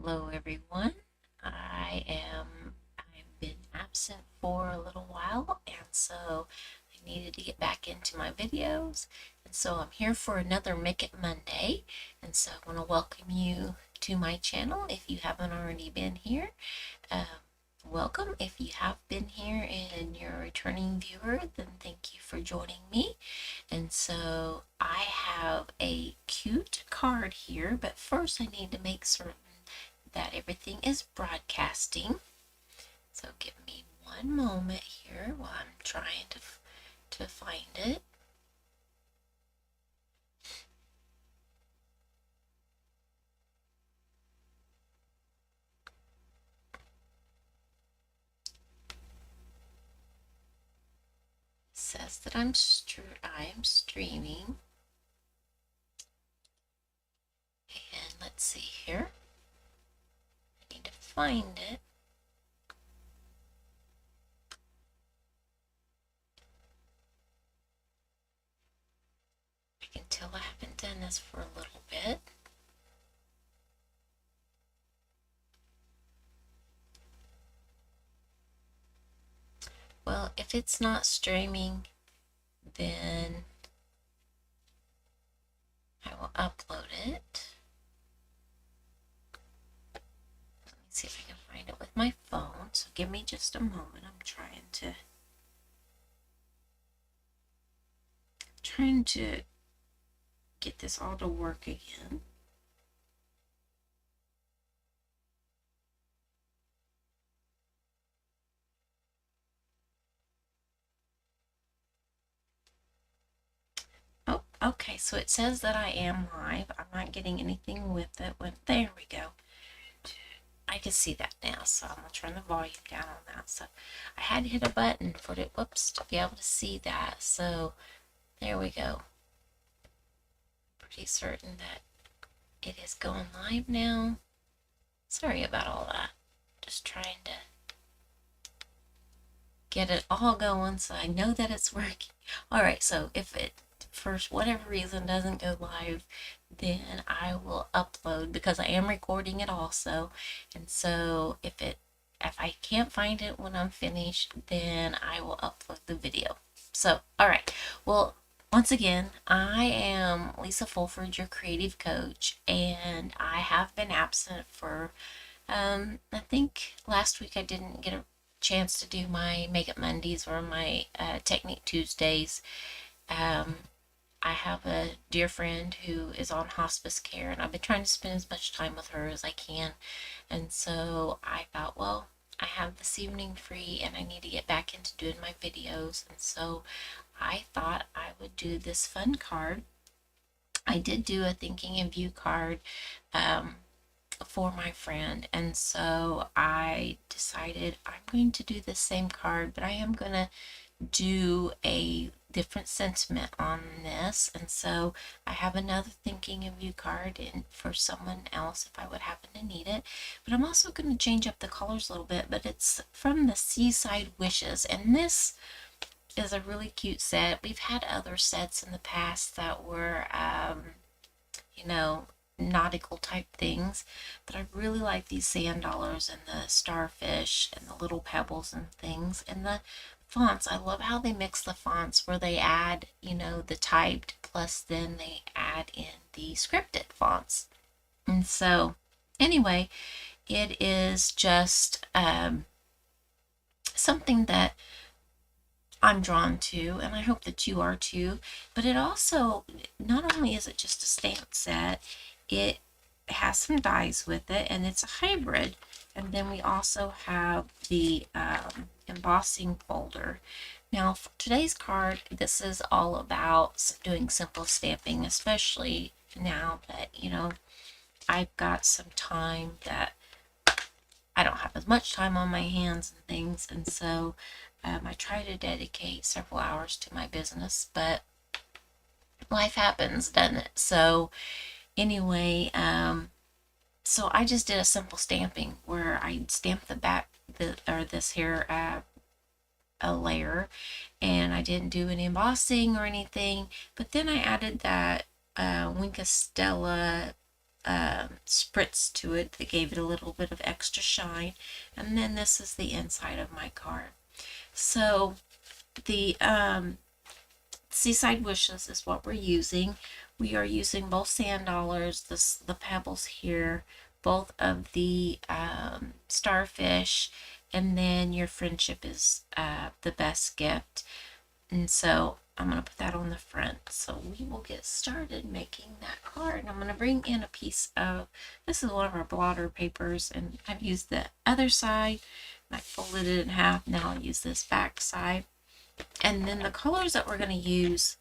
Hello everyone. I've been absent for a little while, and so I needed to get back into my videos. And so I'm here for another Make It Monday. And so I want to welcome you to my channel if you haven't already been here. Um, Welcome. If you have been here and you're a returning viewer, then thank you for joining me. And so I have a cute card here, but first I need to make certain that everything is broadcasting. So give me one moment here while I'm trying to find it. It says that I am streaming. And let's see here. I need to find it. I can tell I haven't done this for a little bit. Well, if it's not streaming, then I will upload it. Let me see if I can find it with my phone. So give me just a moment. I'm trying to get this all to work again. Oh, okay, so it says that I am live. I'm not getting anything with it. There we go. I can see that now, so I'm gonna turn the volume down on that. So I had to hit a button for it, whoops, to be able to see that. So there we go. Pretty certain that it is going live now. Sorry about all that. Just trying to get it all going so I know that it's working. All right, so if it for whatever reason doesn't go live, then I will upload because I am recording it also. And so if I can't find it when I'm finished, then I will upload the video. So, all right. Well, once again, I am Lisa Fulford, your creative coach, and I have been absent for I think last week I didn't get a chance to do my Make It Mondays or my Technique Tuesdays. Um, I have a dear friend who is on hospice care, and I've been trying to spend as much time with her as I can. And so I thought, well, I have this evening free and I need to get back into doing my videos. And so I thought I would do this fun card. I did do a thinking in view card for my friend, and so I decided I'm going to do the same card, but I am going to do a different sentiment on this. And so I have another thinking of you card in for someone else if I would happen to need it, but I'm also going to change up the colors a little bit. But it's from the Seaside Wishes, and this is a really cute set. We've had other sets in the past that were you know, nautical type things, but I really like these sand dollars and the starfish and the little pebbles and things, and the fonts. I love how they mix the fonts where they add, the typed plus then they add in the scripted fonts. And so anyway, it is just something that I'm drawn to, and I hope that you are too. But it also, not only is it just a stamp set, it has some dies with it, and it's a hybrid. And then we also have the embossing folder. Now, for today's card, this is all about doing simple stamping, especially now that, I've got some time that I don't have as much time on my hands and things. And so I try to dedicate several hours to my business, but life happens, doesn't it? So anyway, so I just did a simple stamping where I stamped the back, this here a layer, and I didn't do any embossing or anything. But then I added that Winka Stella spritz to it that gave it a little bit of extra shine. And then this is the inside of my card. So the Seaside Wishes is what we're using. We are using both sand dollars, the pebbles here, both of the starfish, and then your friendship is the best gift. And so I'm going to put that on the front. So we will get started making that card. I'm going to bring in a piece of, this is one of our blotter papers, and I've used the other side. I folded it in half. Now I'll use this back side. And then the colors that we're going to use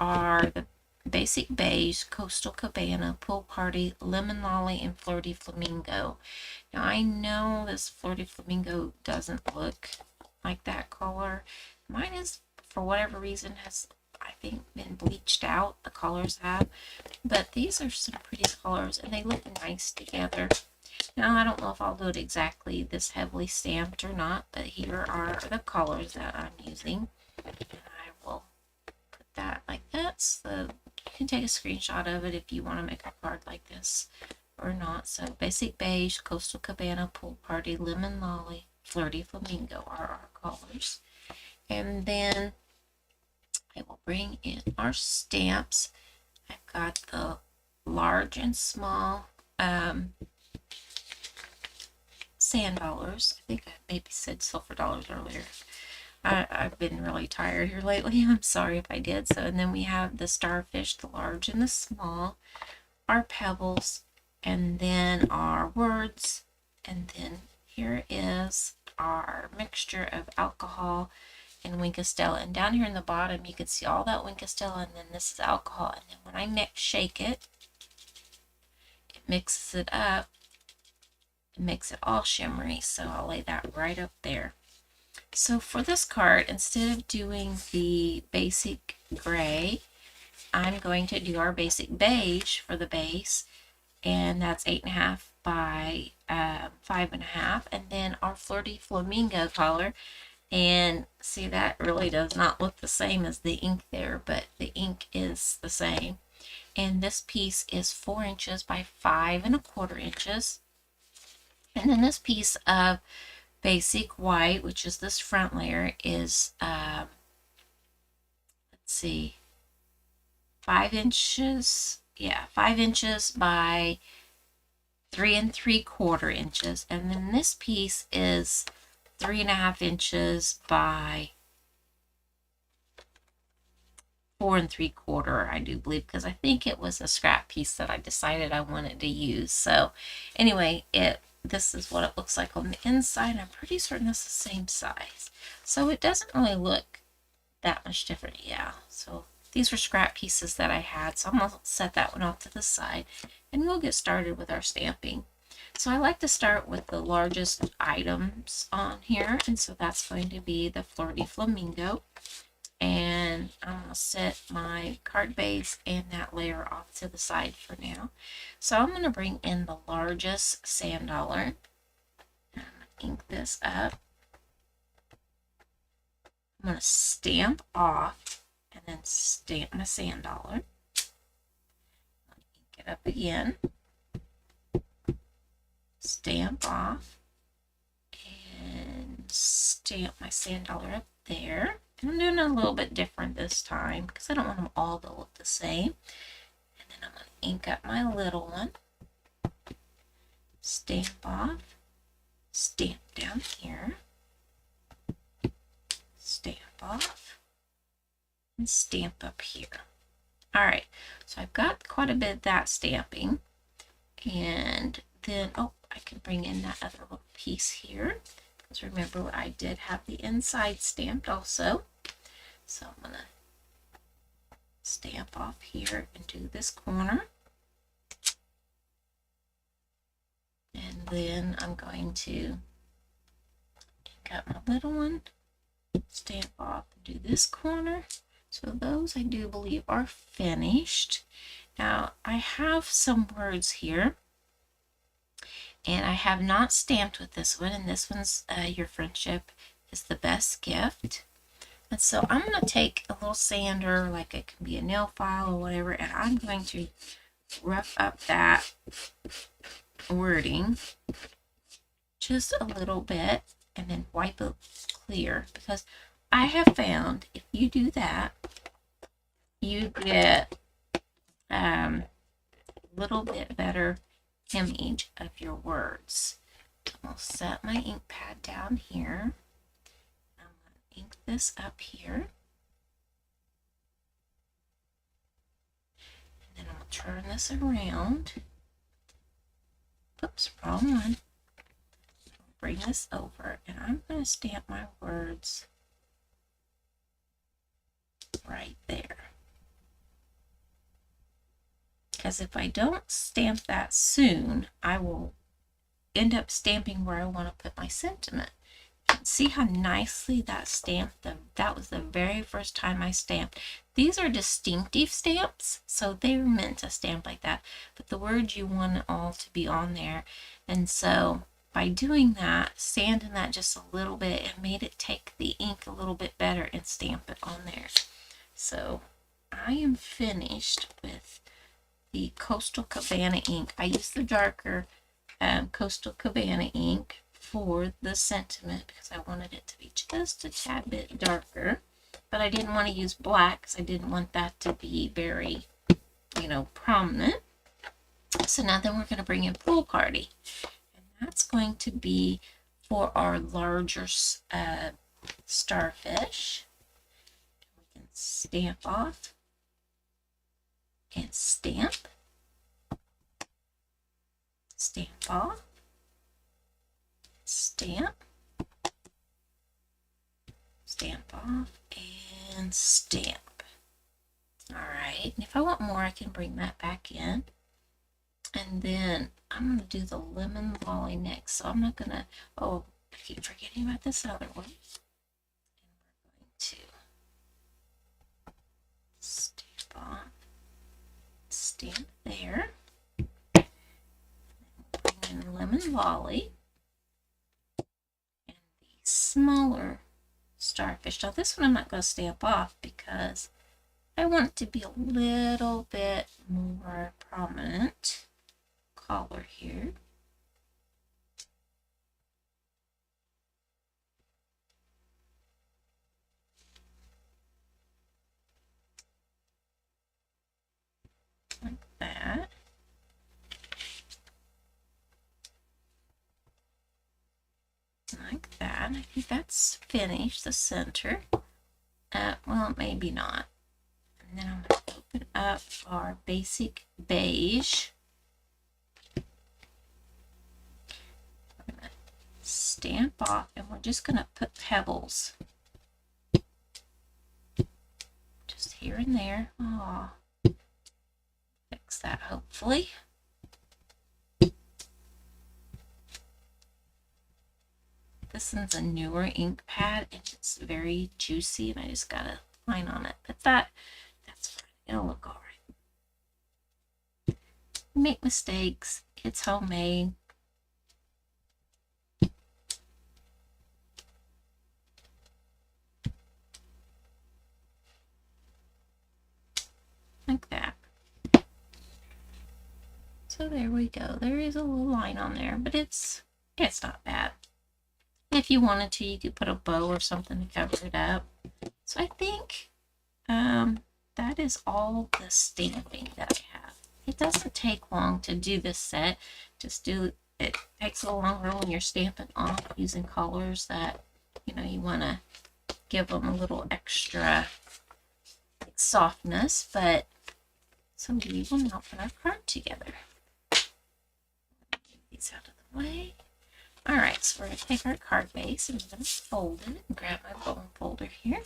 are the Basic Beige, Coastal Cabana, Pool Party, Lemon Lolly, and Flirty Flamingo. Now I know this Flirty Flamingo doesn't look like that color. Mine is, for whatever reason, has, I think, been bleached out. The colors have. But these are some pretty colors, and they look nice together. Now, I don't know if I'll do it exactly this heavily stamped or not, but here are the colors that I'm using. And I will put that like that. So you can take a screenshot of it if you want to make a card like this or not. So Basic Beige, Coastal Cabana, Pool Party, Lemon Lolly, Flirty Flamingo are our colors. And then I will bring in our stamps. I've got the large and small sand dollars. I think I maybe said silver dollars earlier. I've been really tired here lately. I'm sorry if I did. So, and then we have the starfish, the large and the small, our pebbles, and then our words. And then here is our mixture of alcohol and Wink of Stella. And down here in the bottom, you can see all that Wink of Stella, and then this is alcohol. And then when I shake it, it mixes it up. It makes it all shimmery. So I'll lay that right up there. So for this card, instead of doing the basic gray, I'm going to do our basic beige for the base, and that's 8.5 by 5.5, and then our Flirty Flamingo color. And see, that really does not look the same as the ink there, but the ink is the same. And this piece is 4 inches by 5.25 inches. And then this piece of basic white, which is this front layer, is let's see, 5 inches. Yeah, 5 inches by 3.75 inches. And then this piece is 3.5 inches by 4.75, I do believe, because I think it was a scrap piece that I decided I wanted to use. So anyway, this is what it looks like on the inside. I'm pretty certain it's the same size. So it doesn't really look that much different. Yeah, so these were scrap pieces that I had. So I'm going to set that one off to the side, and we'll get started with our stamping. So I like to start with the largest items on here, and so that's going to be the Flirty Flamingo. And I'm going to set my card base and that layer off to the side for now. So I'm going to bring in the largest sand dollar. I'm going to ink this up. I'm going to stamp off and then stamp my sand dollar. Ink it up again. Stamp off and stamp my sand dollar up there. And I'm doing it a little bit different this time because I don't want them all to look the same. And then I'm going to ink up my little one. Stamp off. Stamp down here. Stamp off. And stamp up here. Alright, so I've got quite a bit of that stamping. And then, oh, I can bring in that other little piece here. Because remember, I did have the inside stamped also. So I'm going to stamp off here and do this corner. And then I'm going to take out my little one, stamp off and do this corner. So those I do believe are finished. Now I have some words here. And I have not stamped with this one, and this one's your friendship is the best gift. And so I'm going to take a little sander, like it can be a nail file or whatever, and I'm going to rough up that wording just a little bit and then wipe it clear, because I have found if you do that, you get a little bit better image of your words. I'll set my ink pad down here. I'm going to ink this up here. And then I'll turn this around. Oops, wrong one. I'll bring this over and I'm going to stamp my words right there. Because if I don't stamp that soon, I will end up stamping where I want to put my sentiment. See how nicely that stamped them? That was the very first time I stamped. These are distinctive stamps, so they were meant to stamp like that. But the words, you want it all to be on there. And so by doing that, sanding that just a little bit, it made it take the ink a little bit better and stamp it on there. So I am finished with the Coastal Cabana ink. I used the darker Coastal Cabana ink for the sentiment because I wanted it to be just a tad bit darker, but I didn't want to use black because I didn't want that to be very, prominent. So now then we're going to bring in Pool Party, and that's going to be for our larger starfish. We can stamp off and stamp off, stamp off, and stamp. All right, and if I want more, I can bring that back in. And then I'm going to do the lemon lolly next. So I'm not going to, I keep forgetting about this other one. And we're going to stamp off, stamp there. Bring in lemon lolly. And the smaller starfish. Now this one I'm not going to stamp off because I want it to be a little bit more prominent collar here. Like that. Like that. I think that's finished, the center. Well, maybe not. And then I'm going to open up our basic beige. We're going to stamp off, and we're just going to put pebbles just here and there. Oh, fix that hopefully. This one's a newer ink pad and it's very juicy, and I just got a line on it. But that's fine. It'll look all right. Make mistakes. It's homemade. Like that. So there we go. There is a little line on there, but it's not bad. If you wanted to, you could put a bow or something to cover it up. So I think that is all the stamping that I have. It doesn't take long to do this set. It takes a little longer when you're stamping off using colors that you want to give them a little extra softness. But so we will now put our card together. Get these out of the way. All right, so we're going to take our card base and I'm going to fold it and grab my bone folder here.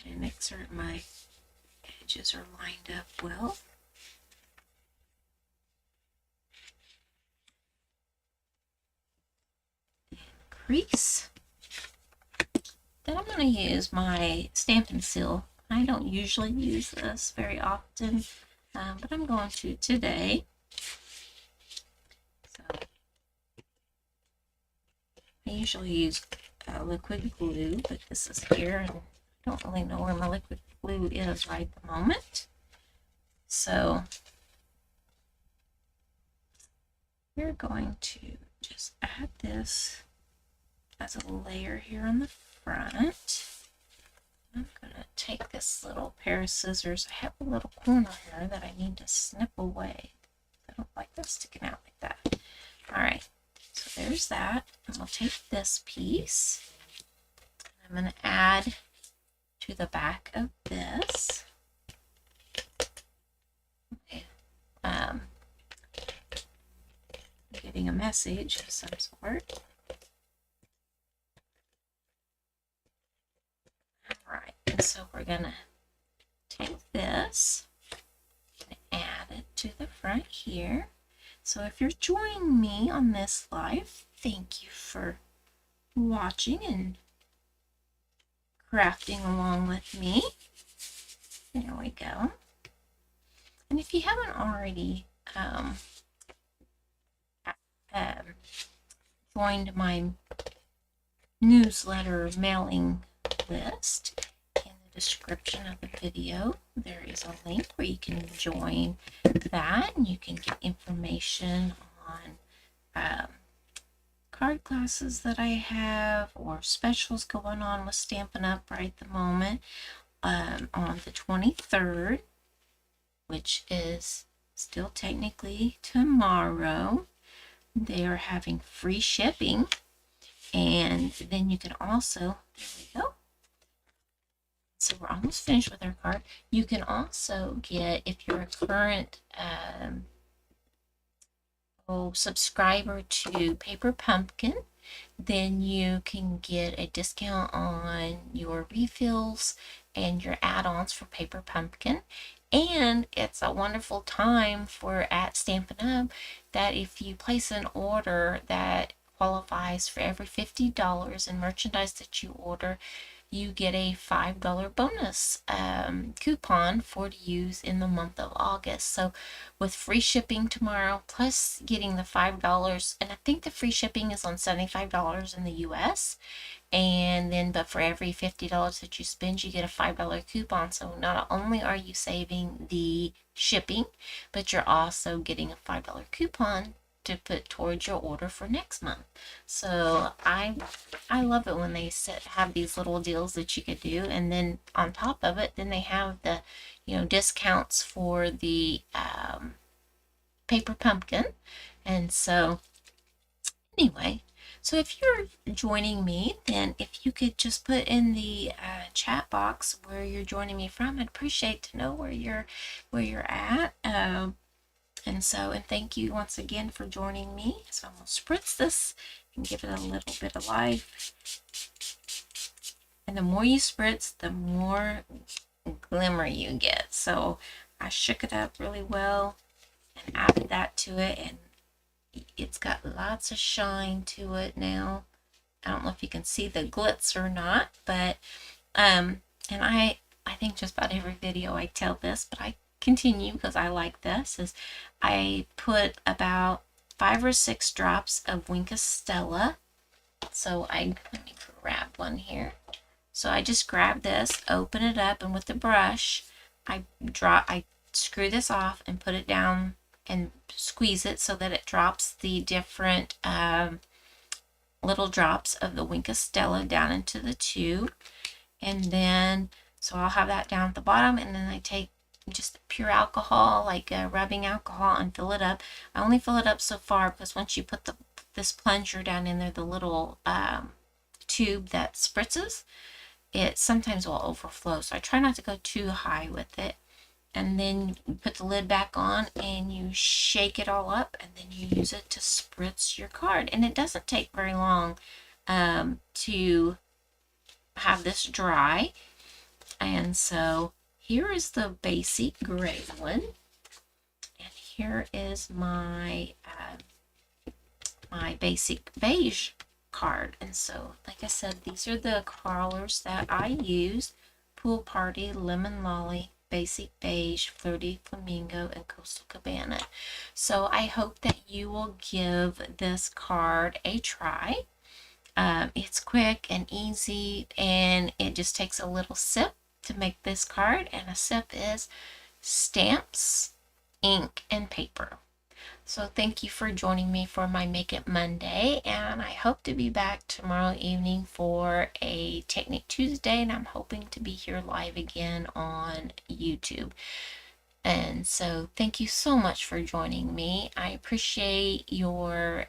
And make sure my edges are lined up well. And crease. Then I'm going to use my Stampin' Seal. I don't usually use this very often, but I'm going to today. I usually use liquid glue, but this is here, and I don't really know where my liquid glue is right at the moment. So we're going to just add this as a layer here on the front. I'm going to take this little pair of scissors. I have a little corner here that I need to snip away. I don't like that sticking out like that. All right, so there's that. And we'll take this piece. I'm going to add to the back of this. Okay. Getting a message of some sort. All right, and so we're going to take this and add it to the front here. So if you're joining me on this live, thank you for watching and crafting along with me. There we go. And if you haven't already joined my newsletter mailing list, in the description of the video there is a link where you can join that, and you can get information on card classes that I have, or specials going on with Stampin' Up right at the moment. On the 23rd, which is still technically tomorrow, they are having free shipping. And then you can also, there we go. So we're almost finished with our card. You can also get, if you're a current subscriber to Paper Pumpkin, then you can get a discount on your refills and your add-ons for Paper Pumpkin. And it's a wonderful time for at Stampin' Up! That if you place an order that qualifies for every $50 in merchandise that you order, you get a $5 bonus coupon to use in the month of August. So with free shipping tomorrow, plus getting the $5, and I think the free shipping is on $75 in the US. And then, but for every $50 that you spend, you get a $5 coupon. So not only are you saving the shipping, but you're also getting a $5 coupon to put towards your order for next month. So I love it when they have these little deals that you could do, and then on top of it, then they have the discounts for the Paper Pumpkin. And so anyway, so if you're joining me, then if you could just put in the chat box where you're joining me from, I'd appreciate to know where you're at. And thank you once again for joining me. So I'm going to spritz this and give it a little bit of life. And the more you spritz, the more glimmer you get. So I shook it up really well and added that to it, and it's got lots of shine to it now. I don't know if you can see the glitz or not, but and I think just about every video I tell this, but I continue because I like this, is I put about 5 or 6 drops of Wink of Stella. So let me grab one here. So I just grab this, open it up, and with the brush I screw this off and put it down and squeeze it so that it drops the different little drops of the Wink of Stella down into the tube. And then, so I'll have that down at the bottom, and then I take just pure alcohol, like rubbing alcohol, and fill it up. I only fill it up so far because once you put this plunger down in there, the little tube that spritzes, it sometimes will overflow. So I try not to go too high with it. And then you put the lid back on and you shake it all up, and then you use it to spritz your card. And it doesn't take very long to have this dry. And so here is the basic gray one, and here is my my basic beige card. And so, like I said, these are the colors that I use: Pool Party, Lemon Lolly, Basic Beige, Flirty Flamingo, and Coastal Cabana. So I hope that you will give this card a try. It's quick and easy, and it just takes a little sip to make this card, and a sip is stamps, ink, and paper. So thank you for joining me for my Make It Monday, and I hope to be back tomorrow evening for a Technique Tuesday, and I'm hoping to be here live again on YouTube. And so thank you so much for joining me. I appreciate your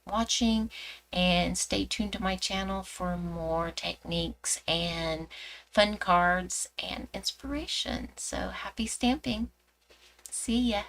watching, and stay tuned to my channel for more techniques and fun cards and inspiration. So happy stamping. See ya.